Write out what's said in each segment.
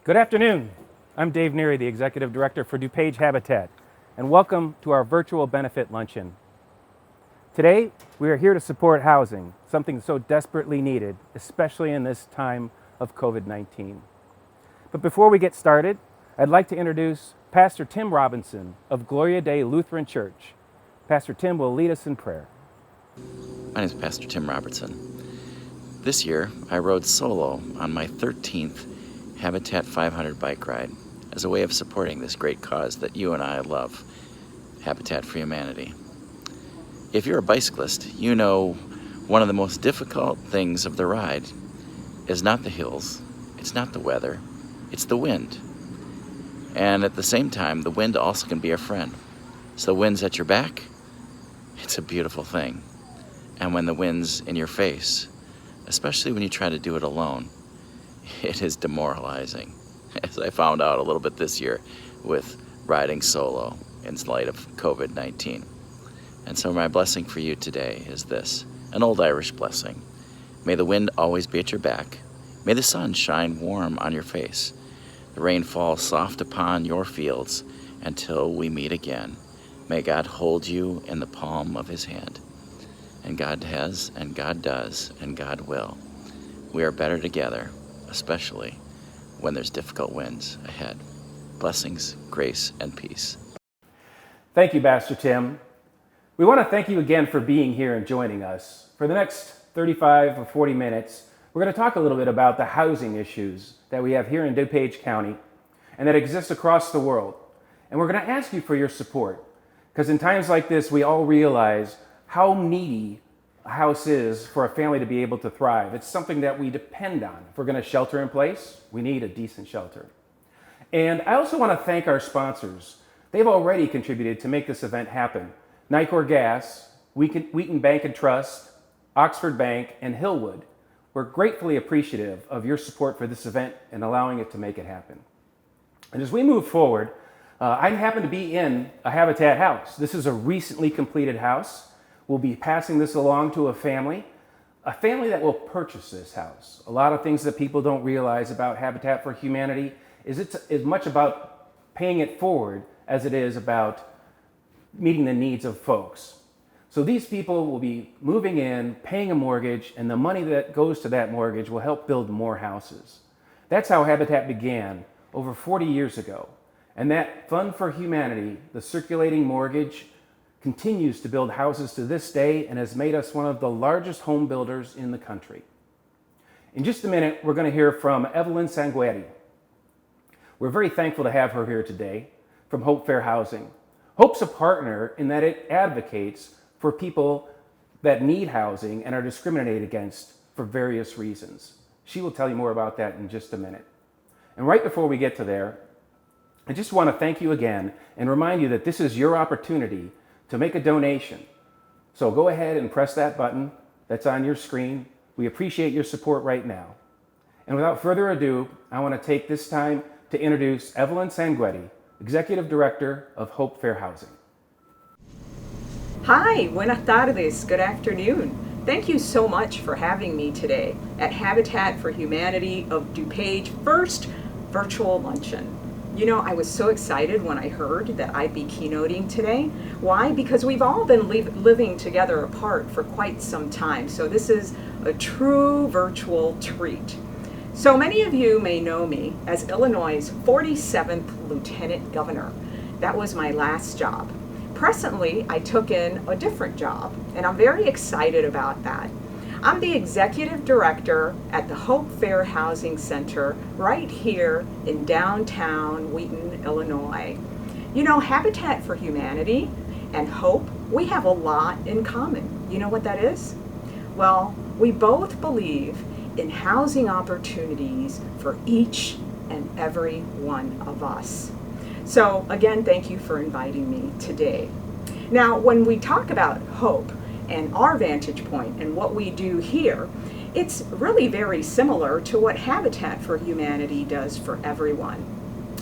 Good afternoon. I'm Dave Neary, the Executive Director for DuPage Habitat, and welcome to our virtual benefit luncheon. Today, we are here to support housing, something so desperately needed, especially in this time of COVID-19. But before we get started, I'd like to introduce Pastor Tim Robinson of Gloria Dei Lutheran Church. Pastor Tim will lead us in prayer. My name is Pastor Tim Robertson. This year, I rode solo on my 13th Habitat 500 bike ride as a way of supporting this great cause that you and I love, Habitat for Humanity. If you're a bicyclist, you know one of the most difficult things of the ride is not the hills, it's not the weather, it's the wind. And at the same time, the wind also can be a friend. So the wind's at your back, it's a beautiful thing. And when the wind's in your face, especially when you try to do it alone, it is demoralizing, as I found out a little bit this year with riding solo in light of COVID-19. And so my blessing for you today is this, an old Irish blessing. May the wind always be at your back. May the sun shine warm on your face. The rain fall soft upon your fields until we meet again. May God hold you in the palm of his hand. And God has, and God does, and God will. We are better together, especially when there's difficult winds ahead. Blessings, grace, and peace. Thank you, Pastor Tim. We want to thank you again for being here and joining us. For the next 35 or 40 minutes, we're going to talk a little bit about the housing issues that we have here in DuPage County and that exist across the world. And we're going to ask you for your support, because in times like this, we all realize how needy a house is for a family to be able to thrive. It's something that we depend on. If we're going to shelter in place, we need a decent shelter. And I also want to thank our sponsors. They've already contributed to make this event happen. Nicor Gas, Wheaton Bank and Trust, Oxford Bank, and Hillwood. We're gratefully appreciative of your support for this event and allowing it to make it happen. And as we move forward, I happen to be in a Habitat house. This is a recently completed house. We'll be passing this along to a family that will purchase this house. A lot of things that people don't realize about Habitat for Humanity is it's as much about paying it forward as it is about meeting the needs of folks. So these people will be moving in, paying a mortgage, and the money that goes to that mortgage will help build more houses. That's how Habitat began over 40 years ago. And that Fund for Humanity, the circulating mortgage, continues to build houses to this day and has made us one of the largest home builders in the country. In just a minute, we're going to hear from Evelyn Sanguinetti. We're very thankful to have her here today from Hope Fair Housing. Hope's a partner in that it advocates for people that need housing and are discriminated against for various reasons. She will tell you more about that in just a minute. And right before we get to there, I just want to thank you again and remind you that this is your opportunity to make a donation. So go ahead and press that button that's on your screen. We appreciate your support right now. And without further ado, I want to take this time to introduce Evelyn Sanguinetti, Executive Director of Hope Fair Housing. Hi, buenas tardes, good afternoon. Thank you so much for having me today at Habitat for Humanity of DuPage first virtual luncheon. You know, I was so excited when I heard that I'd be keynoting today. Why? Because we've all been living together apart for quite some time, so this is a true virtual treat. So many of you may know me as Illinois' 47th Lieutenant Governor. That was my last job. Presently, I took in a different job, and I'm very excited about that. I'm the Executive Director at the Hope Fair Housing Center right here in downtown Wheaton, Illinois. You know, Habitat for Humanity and Hope, we have a lot in common. You know what that is? Well, we both believe in housing opportunities for each and every one of us. So again, thank you for inviting me today. Now, when we talk about hope and our vantage point and what we do here, it's really very similar to what Habitat for Humanity does for everyone.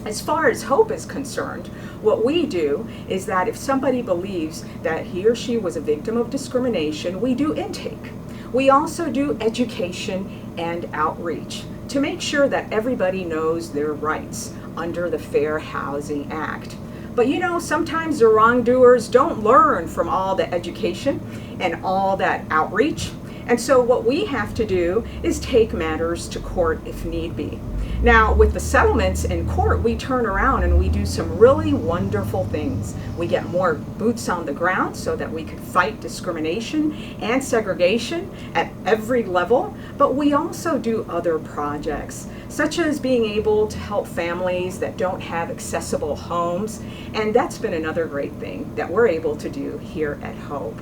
As far as hope is concerned, what we do is that if somebody believes that he or she was a victim of discrimination, we do intake. We also do education and outreach. to make sure that everybody knows their rights under the Fair Housing Act. But you know, sometimes the wrongdoers don't learn from all the education and all that outreach. And so what we have to do is take matters to court if need be. Now, with the settlements in court, we turn around and we do some really wonderful things. We get more boots on the ground so that we can fight discrimination and segregation at every level, but we also do other projects, such as being able to help families that don't have accessible homes, and that's been another great thing that we're able to do here at Hope.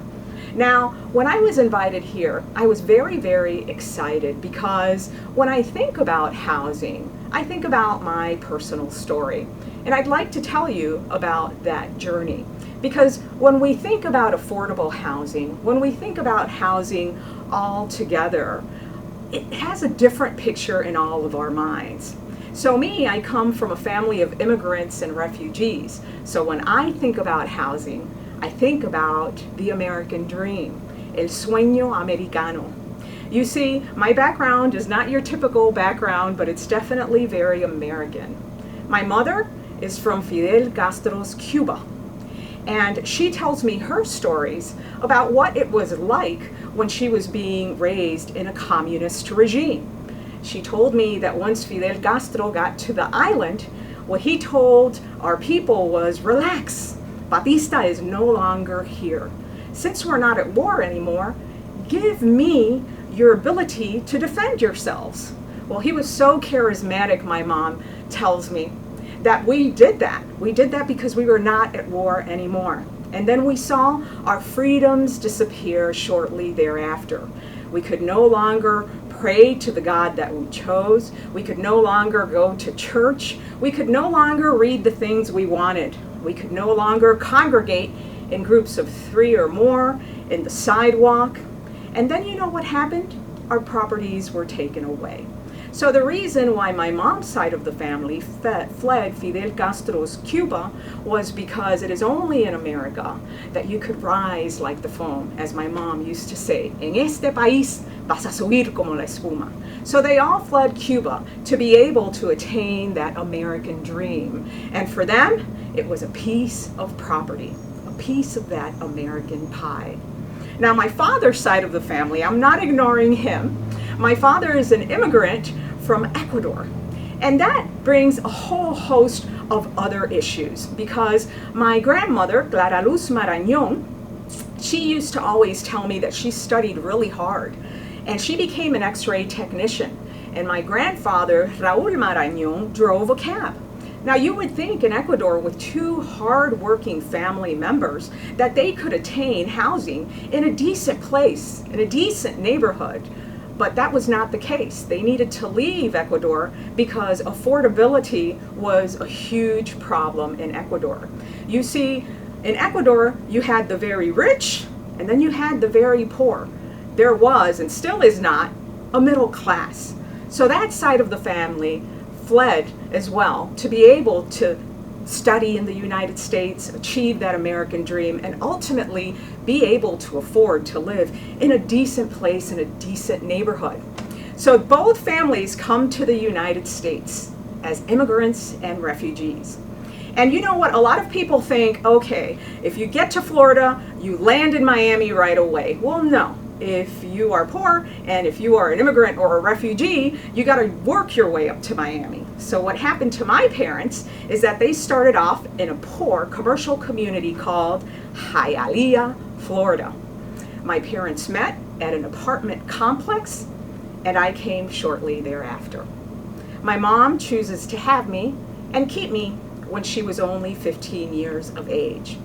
Now, when I was invited here, I was very, very excited because when I think about housing, I think about my personal story. And I'd like to tell you about that journey. Because when we think about affordable housing, when we think about housing all together, it has a different picture in all of our minds. So me, I come from a family of immigrants and refugees. So when I think about housing, I think about the American dream, el sueño americano. You see, my background is not your typical background, but it's definitely very American. My mother is from Fidel Castro's Cuba, and she tells me her stories about what it was like when she was being raised in a communist regime. She told me that once Fidel Castro got to the island, what he told our people was, relax. Batista is no longer here. Since we're not at war anymore, give me your ability to defend yourselves. Well, he was so charismatic, my mom tells me, that we did that. We did that because we were not at war anymore. And then we saw our freedoms disappear shortly thereafter. We could no longer pray to the God that we chose. We could no longer go to church. We could no longer read the things we wanted. We could no longer congregate in groups of 3 or more in the sidewalk. And then you know what happened? Our properties were taken away. So the reason why my mom's side of the family fled Fidel Castro's Cuba was because it is only in America that you could rise like the foam, as my mom used to say, en este país vas a subir como la espuma. So they all fled Cuba to be able to attain that American dream. And for them, it was a piece of property, a piece of that American pie. Now, my father's side of the family, I'm not ignoring him. My father is an immigrant from Ecuador. And that brings a whole host of other issues because my grandmother, Clara Luz Marañón, she used to always tell me that she studied really hard and she became an X-ray technician. And my grandfather, Raúl Marañón, drove a cab. Now you would think in Ecuador with 2 hard-working family members that they could attain housing in a decent place, in a decent neighborhood. But that was not the case. They needed to leave Ecuador because affordability was a huge problem in Ecuador. You see, in Ecuador, you had the very rich and then you had the very poor. There was, and still is not, a middle class. So that side of the family fled as well to be able to study in the United States, achieve that American dream, and ultimately be able to afford to live in a decent place, in a decent neighborhood. So both families come to the United States as immigrants and refugees. And you know what? A lot of people think, okay, if you get to Florida, you land in Miami right away. Well, no. If you are poor and if you are an immigrant or a refugee, you got to work your way up to Miami. So what happened to my parents is that they started off in a poor commercial community called Hialeah, Florida. My parents met at an apartment complex and I came shortly thereafter. My mom chooses to have me and keep me when she was only 15 years of age.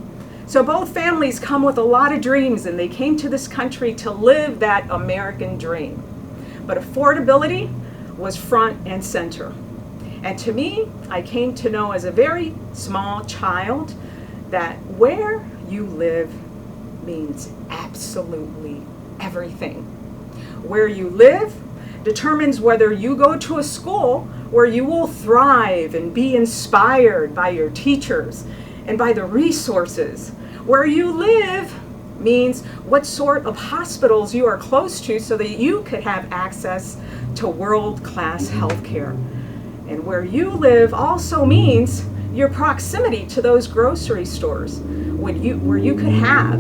So both families come with a lot of dreams and they came to this country to live that American dream. But affordability was front and center. And to me, I came to know as a very small child that where you live means absolutely everything. Where you live determines whether you go to a school where you will thrive and be inspired by your teachers and by the resources. Where you live means what sort of hospitals you are close to so that you could have access to world-class healthcare. And where you live also means your proximity to those grocery stores where you could have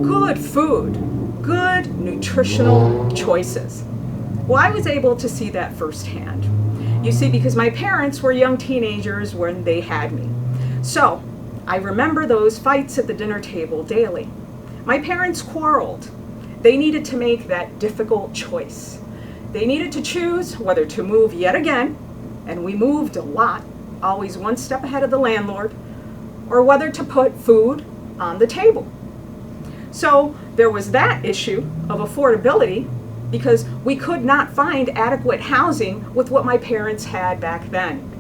good food, good nutritional choices. Well, I was able to see that firsthand. You see, because my parents were young teenagers when they had me. So I remember those fights at the dinner table daily. My parents quarreled. They needed to make that difficult choice. They needed to choose whether to move yet again, and we moved a lot, always one step ahead of the landlord, or whether to put food on the table. So there was that issue of affordability, because we could not find adequate housing with what my parents had back then.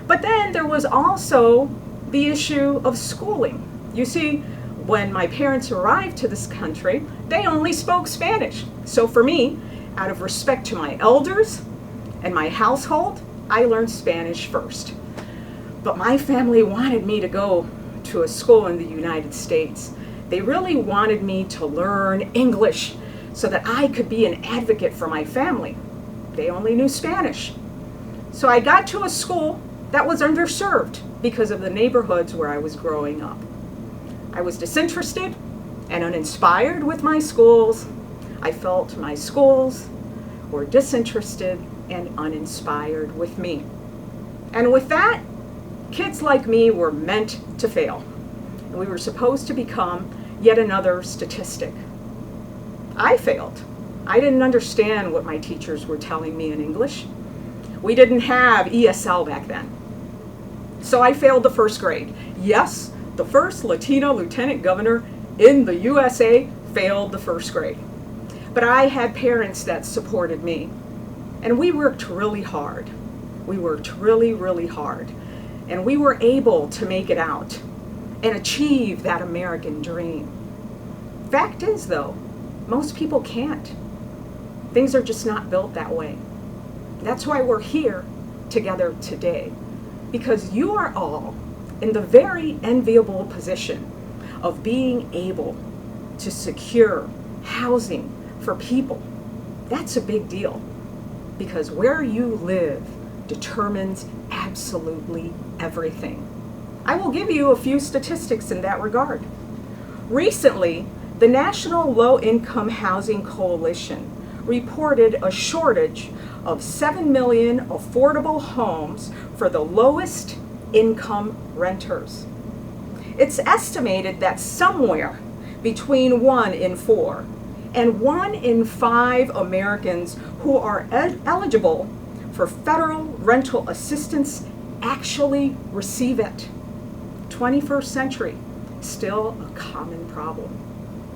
But then there was also the issue of schooling. You see, when my parents arrived to this country, they only spoke Spanish. So for me, out of respect to my elders and my household, I learned Spanish first. But my family wanted me to go to a school in the United States. They really wanted me to learn English so that I could be an advocate for my family. They only knew Spanish. So I got to a school that was underserved because of the neighborhoods where I was growing up. I was disinterested and uninspired with my schools. I felt my schools were disinterested and uninspired with me. And with that, kids like me were meant to fail. And we were supposed to become yet another statistic. I failed. I didn't understand what my teachers were telling me in English. We didn't have ESL back then. So I failed the first grade. Yes, the first Latino lieutenant governor in the USA failed the first grade. But I had parents that supported me. And we worked really hard. We worked really, really hard. And we were able to make it out and achieve that American dream. Fact is, though, most people can't. Things are just not built that way. That's why we're here together today, because you are all in the very enviable position of being able to secure housing for people. That's a big deal, because where you live determines absolutely everything. I will give you a few statistics in that regard. Recently, the National Low-Income Housing Coalition reported a shortage of 7 million affordable homes for the lowest income renters. It's estimated that somewhere between 1 in 4 and 1 in 5 Americans who are eligible for federal rental assistance actually receive it. 21st century, still a common problem.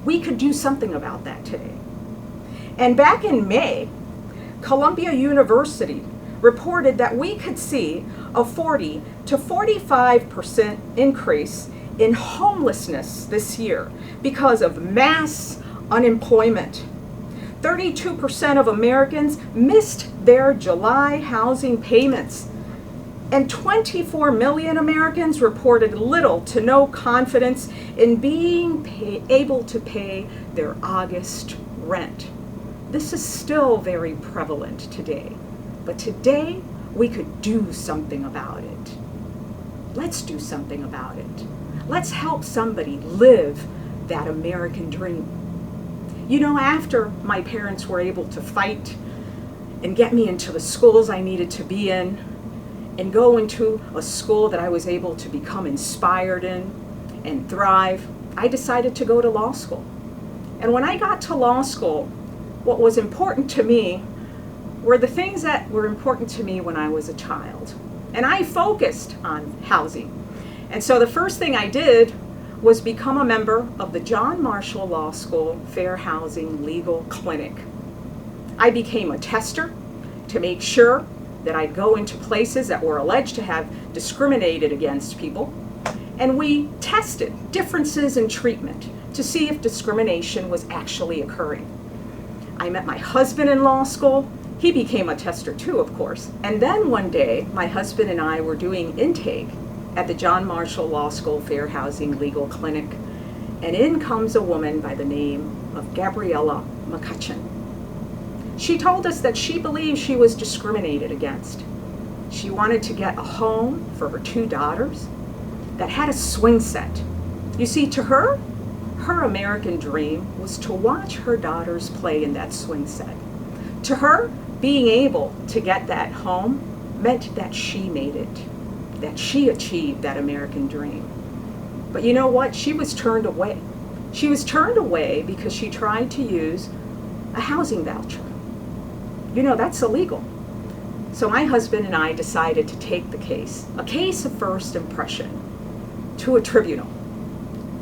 We could do something about that today. And back in May, Columbia University reported that we could see a 40 to 45% increase in homelessness this year because of mass unemployment. 32% of Americans missed their July housing payments, and 24 million Americans reported little to no confidence in being able to pay their August rent. This is still very prevalent today, but today we could do something about it. Let's do something about it. Let's help somebody live that American dream. You know, after my parents were able to fight and get me into the schools I needed to be in, and go into a school that I was able to become inspired in and thrive, I decided to go to law school. And when I got to law school, what was important to me were the things that were important to me when I was a child. And I focused on housing. And so the first thing I did was become a member of the John Marshall Law School Fair Housing Legal Clinic. I became a tester to make sure that I'd go into places that were alleged to have discriminated against people, and we tested differences in treatment to see if discrimination was actually occurring. I met my husband in law school. He became a tester too, of course. And then one day, my husband and I were doing intake at the John Marshall Law School Fair Housing Legal Clinic, and in comes a woman by the name of Gabriella McCutcheon. She told us that she believed she was discriminated against. She wanted to get a home for her two daughters that had a swing set. You see, to her, her American dream was to watch her daughters play in that swing set. To her, being able to get that home meant that she made it, that she achieved that American dream. But you know what? She was turned away. She was turned away because she tried to use a housing voucher. You know, that's illegal. So my husband and I decided to take the case, a case of first impression, to a tribunal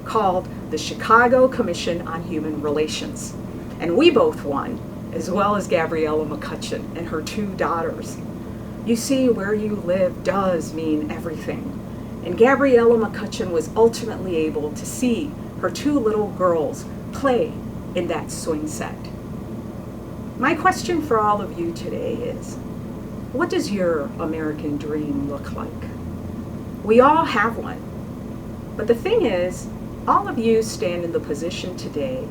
called the Chicago Commission on Human Relations. And we both won, as well as Gabriella McCutcheon and her two daughters. You see, where you live does mean everything. And Gabriella McCutcheon was ultimately able to see her two little girls play in that swing set. My question for all of you today is, what does your American dream look like? We all have one. But the thing is, all of you stand in the position today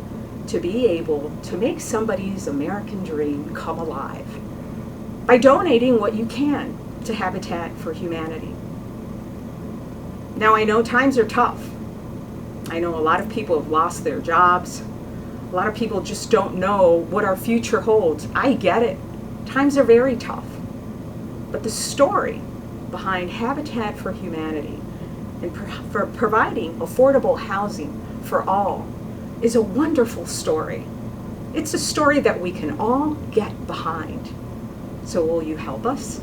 to be able to make somebody's American dream come alive by donating what you can to Habitat for Humanity. Now, I know times are tough. I know a lot of people have lost their jobs. A lot of people just don't know what our future holds. I get it. Times are very tough. But the story behind Habitat for Humanity and for providing affordable housing for all is a wonderful story. It's a story that we can all get behind. So will you help us?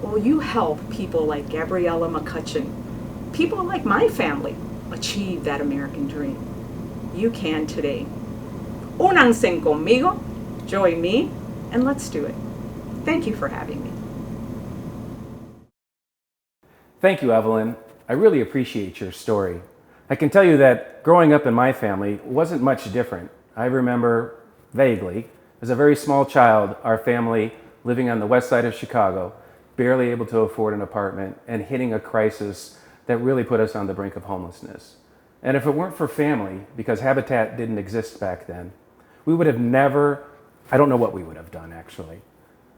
Will you help people like Gabriella McCutcheon, people like my family, achieve that American dream? You can today. Únanse conmigo, join me, and let's do it. Thank you for having me. Thank you, Evelyn. I really appreciate your story. I can tell you that growing up in my family wasn't much different. I remember vaguely, as a very small child, our family living on the west side of Chicago, barely able to afford an apartment and hitting a crisis that really put us on the brink of homelessness. And if it weren't for family, because Habitat didn't exist back then, we would have never, I don't know what we would have done actually.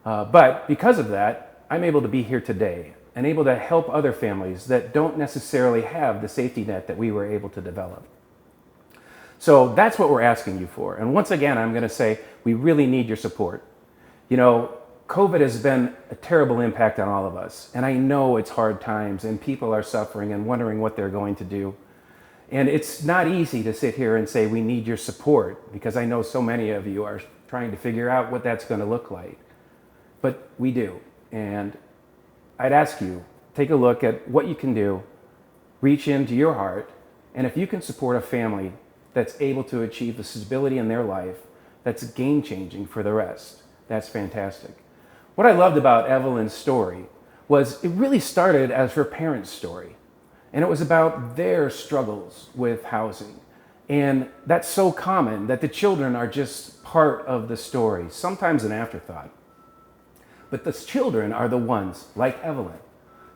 But because of that, I'm able to be here today and able to help other families that don't necessarily have the safety net that we were able to develop. So that's what we're asking you for. And once again, I'm going to say we really need your support. You know, COVID has been a terrible impact on all of us. And I know it's hard times and people are suffering and wondering what they're going to do. And it's not easy to sit here and say we need your support, because I know so many of you are trying to figure out what that's going to look like. But we do. And I'd ask you, take a look at what you can do, reach into your heart, and if you can support a family that's able to achieve the stability in their life that's game-changing for the rest, that's fantastic. What I loved about Evelyn's story was it really started as her parents' story, and it was about their struggles with housing. And that's so common that the children are just part of the story, sometimes an afterthought. But the children are the ones, like Evelyn,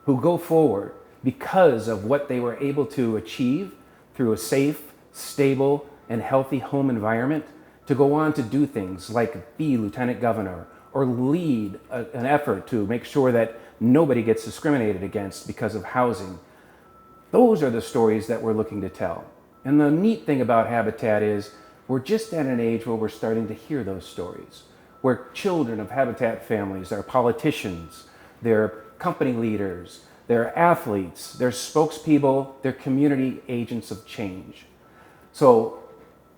who go forward because of what they were able to achieve through a safe, stable, and healthy home environment, to go on to do things like be lieutenant governor or lead an effort to make sure that nobody gets discriminated against because of housing. Those are the stories that we're looking to tell. And the neat thing about Habitat is we're just at an age where we're starting to hear those stories, where children of Habitat families are politicians, they're company leaders, they're athletes, they're spokespeople, they're community agents of change. So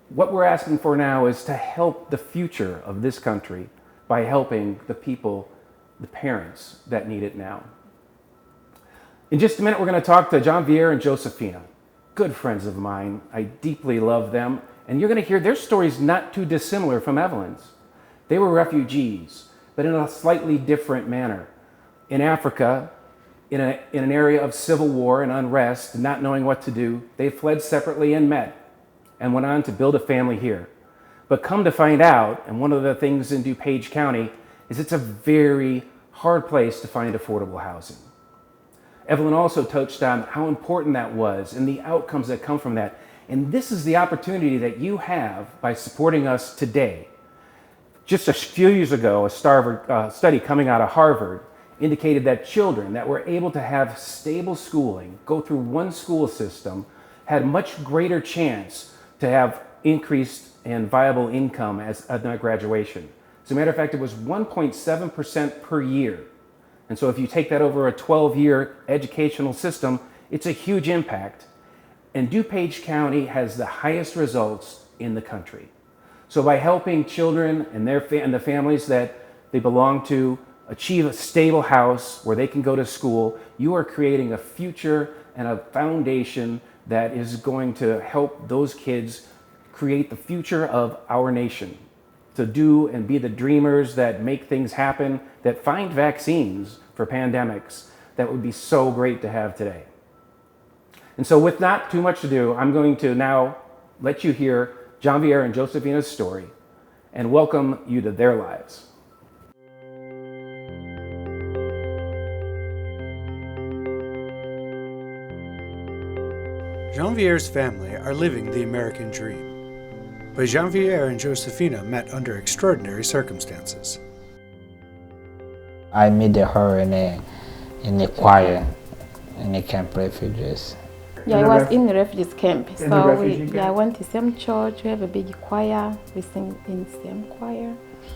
what we're asking for now is to help the future of this country by helping the people, the parents that need it now. In just a minute, we're going to talk to John Vier and Josephina, good friends of mine. I deeply love them, and you're going to hear their stories not too dissimilar from Evelyn's. They were refugees, but in a slightly different manner. In Africa, in an area of civil war and unrest, not knowing what to do, they fled separately and met, and went on to build a family here. But come to find out, and one of the things in DuPage County is it's a very hard place to find affordable housing. Evelyn also touched on how important that was and the outcomes that come from that. And this is the opportunity that you have by supporting us today. Just a few years ago, a study coming out of Harvard indicated that children that were able to have stable schooling, go through one school system, had much greater chance to have increased and viable income at their graduation. As a matter of fact, it was 1.7% per year. And so if you take that over a 12-year educational system, it's a huge impact. And DuPage County has the highest results in the country. So by helping children and the families that they belong to achieve a stable house where they can go to school, you are creating a future and a foundation that is going to help those kids create the future of our nation, to do and be the dreamers that make things happen, that find vaccines for pandemics that would be so great to have today. And so with not too much to do, I'm going to now let you hear Jean-Pierre and Josephina's story and welcome you to their lives. Jean-Pierre's family are living the American dream, but Jean-Pierre and Josephina met under extraordinary circumstances. I met her in a choir in a camp refugees. Yeah, I was in the refugees camp. In the So refugee camp? I went to same church. We have a big choir. We sing in the same choir.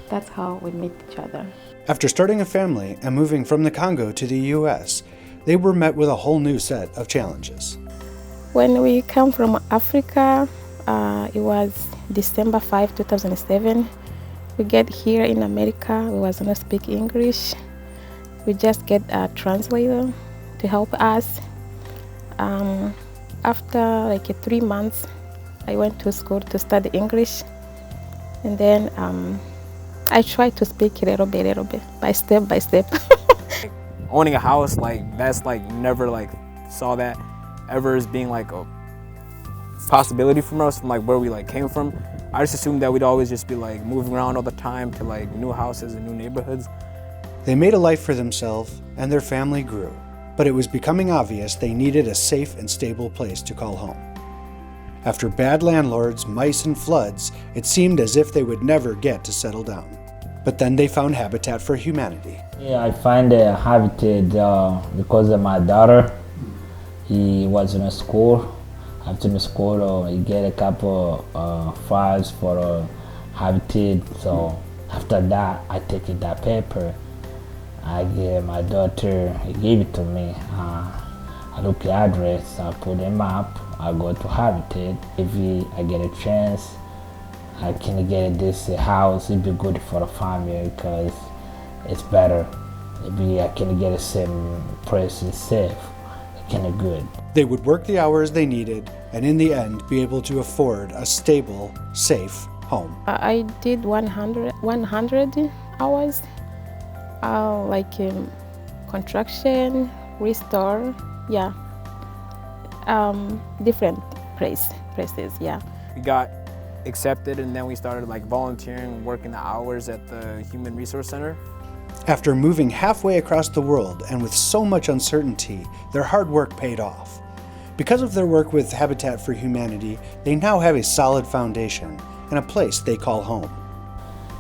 That's how we met each other. After starting a family and moving from the Congo to the U.S., they were met with a whole new set of challenges. When we come from Africa, it was December 5, 2007. We get here in America. We was not speak English. We just get a translator to help us. After like 3 months, I went to school to study English, and then I tried to speak a little bit, by step. Owning a house, that's never saw that ever as being a possibility from us, from where we came from. I just assumed that we'd always just be moving around all the time to new houses and new neighborhoods. They made a life for themselves and their family grew, but it was becoming obvious they needed a safe and stable place to call home. After bad landlords, mice, and floods, it seemed as if they would never get to settle down. But then they found Habitat for Humanity. Yeah, I find a Habitat because of my daughter. He was in a school. After the school, he get a couple files for Habitat. So after that, I take that paper. I give my daughter, he gave it to me. I look the address, I put a map, I go to Habitat. If I get a chance, I can get this house. It'd be good for the family because it's better. Maybe I can get the same price, it's safe, it's kind of good. They would work the hours they needed and in the end be able to afford a stable, safe home. I did 100 hours, construction, restore, yeah, different places, yeah. We got accepted, and then we started volunteering, working the hours at the Human Resource Center. After moving halfway across the world and with so much uncertainty, their hard work paid off. Because of their work with Habitat for Humanity, they now have a solid foundation and a place they call home.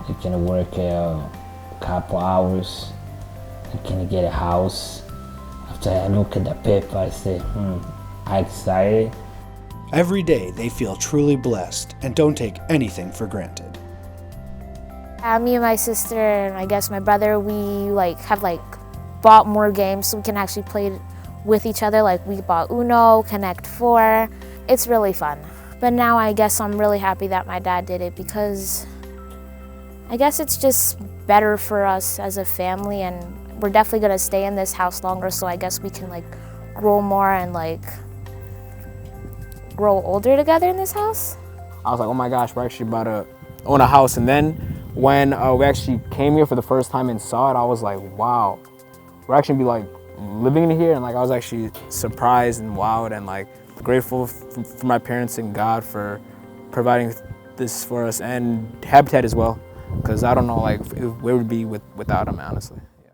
You can work a couple hours, you can get a house. After I look at the paper, I say, I'm excited. Every day they feel truly blessed and don't take anything for granted. Me and my sister and I guess my brother, we have bought more games so we can actually play with each other. We bought Uno, Connect 4. It's really fun. But now I guess I'm really happy that my dad did it because I guess it's just better for us as a family, and we're definitely gonna stay in this house longer, so I guess we can grow more and grow older together in this house. I was like, oh my gosh, we're actually about to own a house. And then when we actually came here for the first time and saw it, I was like, wow, we're actually gonna be living in here. And I was actually surprised and wowed and grateful for my parents and God for providing this for us, and Habitat as well, because I don't know where we'd be without them, honestly. Yeah.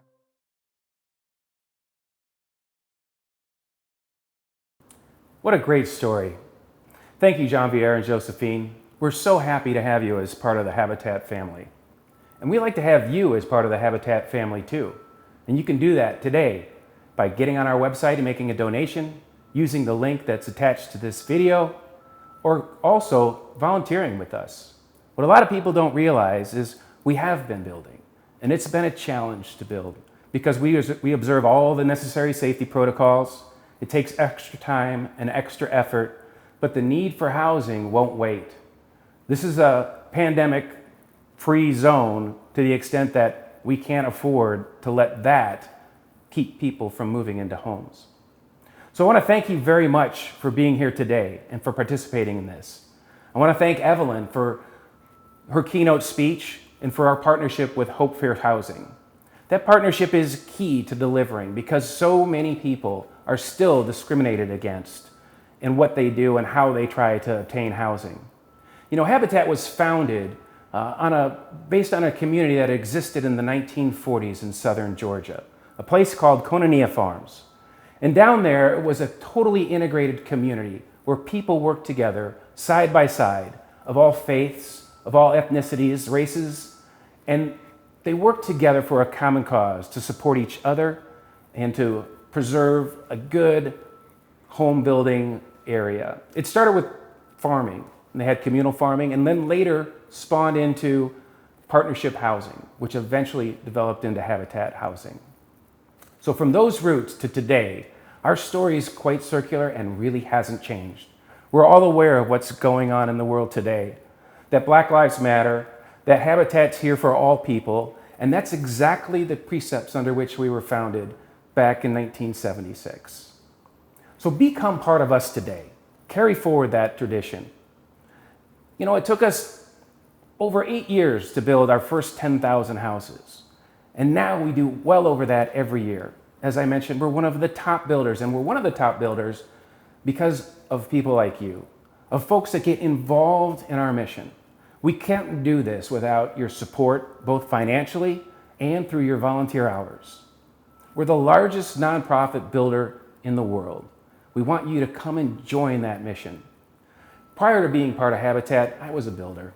What a great story. Thank you, Jean-Pierre and Josephine. We're so happy to have you as part of the Habitat family. And we like to have you as part of the Habitat family too. And you can do that today by getting on our website and making a donation, using the link that's attached to this video, or also volunteering with us. What a lot of people don't realize is we have been building, and it's been a challenge to build because we observe all the necessary safety protocols. It takes extra time and extra effort, but the need for housing won't wait. This is a pandemic-free zone to the extent that we can't afford to let that keep people from moving into homes. So I want to thank you very much for being here today and for participating in this. I want to thank Evelyn for her keynote speech and for our partnership with Hope Fair Housing. That partnership is key to delivering because so many people are still discriminated against in what they do and how they try to obtain housing. You know, Habitat was founded based on a community that existed in the 1940s in southern Georgia, a place called Konania Farms. And down there, it was a totally integrated community where people worked together side by side, of all faiths, of all ethnicities, races, and they worked together for a common cause to support each other and to preserve a good home building area. It started with farming, and they had communal farming, and then later spawned into partnership housing, which eventually developed into Habitat housing. So from those roots to today, our story is quite circular and really hasn't changed. We're all aware of what's going on in the world today, that Black Lives Matter, that Habitat's here for all people, and that's exactly the precepts under which we were founded back in 1976. So become part of us today. Carry forward that tradition. You know, it took us over 8 years to build our first 10,000 houses. And now we do well over that every year. As I mentioned, we're one of the top builders, and we're one of the top builders because of people like you, of folks that get involved in our mission. We can't do this without your support, both financially and through your volunteer hours. We're the largest nonprofit builder in the world. We want you to come and join that mission. Prior to being part of Habitat, I was a builder.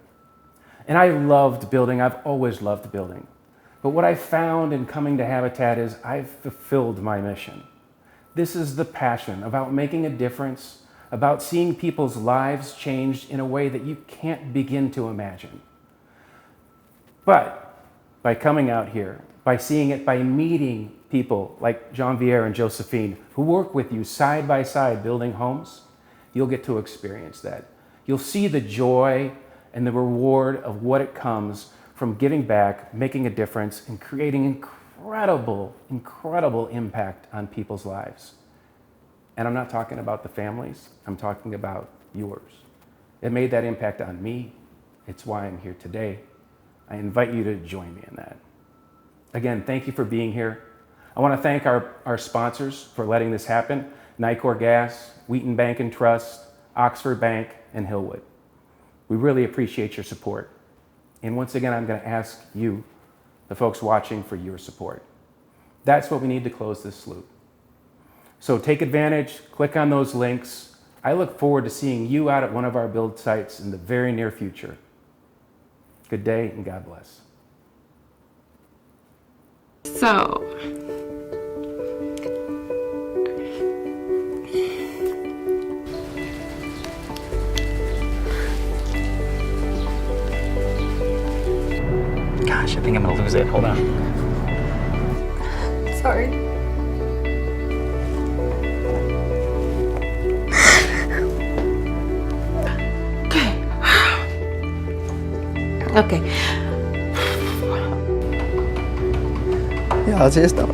And I loved building. I've always loved building. But what I found in coming to Habitat is I've fulfilled my mission. This is the passion about making a difference, about seeing people's lives changed in a way that you can't begin to imagine. But by coming out here, by seeing it, by meeting people like Jean-Pierre and Josephine, who work with you side by side building homes, you'll get to experience that. You'll see the joy and the reward of what it comes from giving back, making a difference, and creating incredible, incredible impact on people's lives. And I'm not talking about the families, I'm talking about yours. It made that impact on me. It's why I'm here today. I invite you to join me in that. Again, thank you for being here. I want to thank our sponsors for letting this happen: Nicor Gas, Wheaton Bank and Trust, Oxford Bank, and Hillwood. We really appreciate your support. And once again, I'm going to ask you, the folks watching, for your support. That's what we need to close this loop. So take advantage, click on those links. I look forward to seeing you out at one of our build sites in the very near future. Good day and God bless. So, Gosh, I think I'm gonna lose it. Hold on. sorry. Okay. Ja, sie ist da.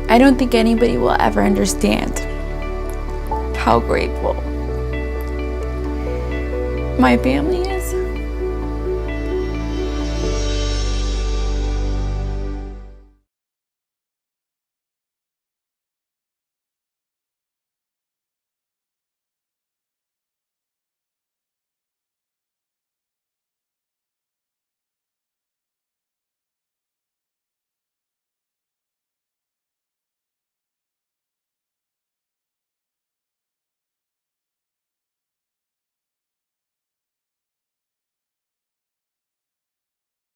I don't think anybody will ever understand how grateful my family is.